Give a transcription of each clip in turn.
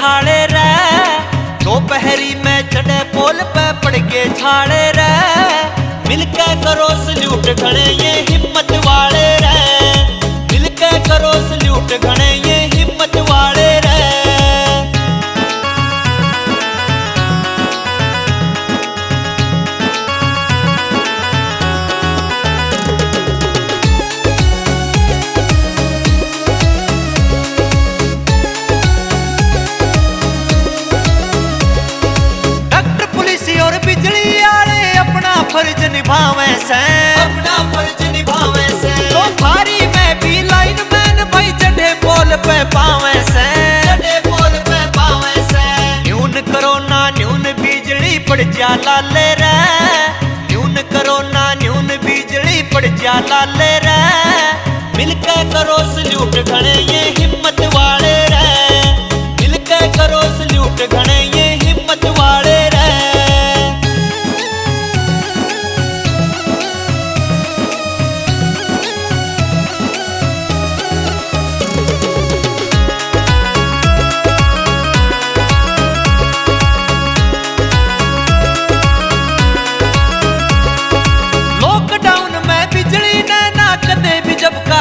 निराले रे। दोपहरी में चढ़े पोल पे पड़ के छाड़े रे। मिलके करो सल्यूट घणे ये हिम्मत वाले रे। मिलके करो सल्यूट घणे ये हिम्मत वाले रे। और बिजली आले अपना फर्ज निभावे से। अपना फर्ज निभावे से। तो भारी में भी लाइन मैन भाई चढ़े पोल पे पावे से। चढ़े पोल पे पावे से। न्यून करो ना न्यून बिजली पड़ जा लाले रे। न्यून करो ना न्यून बिजली पड़ जा लाले रे। मिलके करो सल्यूट घणे ये हिम्मत वाले रे। मिलके करो सल्यूट घणे ये हिम्मत वाले रे।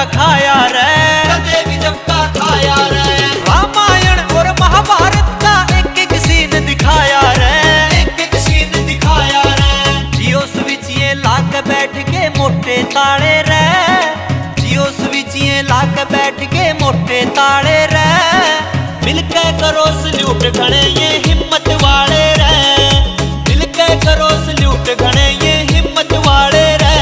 खाया रे। कदे भी जब का खाया रे। रामायण और महाभारत का एक एक सीन दिखाया रे। एक एक सीन दिखाया रे। जियो स्विच ये लाक बैठ के मोटे ताले रे। जियो स्विच ये लाक बैठ के मोटे ताले रे। मिलके करो सल्यूट घणे ये हिम्मत वाले रे। मिलके करो सल्यूट घणे ये हिम्मत वाले रे।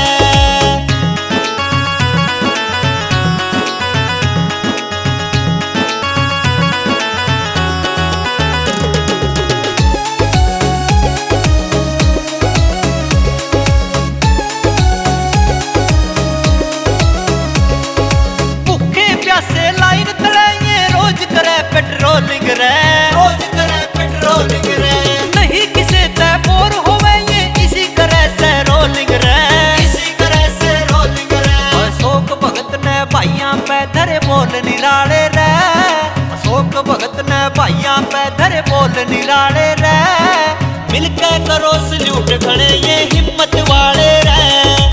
लाइन तले ये रोज करे पेट्रोलिंग रे। रोज करे पेट्रोलिंग रे। नहीं किसे ते बोर होवे ये इसी करे से रोलिंग रे। इसी करे से रोलिंग रे। अशोक भगत ने भाइयां पे धरे बोल निराले रे। अशोक भगत ने भाइयां पे धरे बोल निराले रे। मिलके करो सल्यूट घणे ये हिम्मत वाले रे।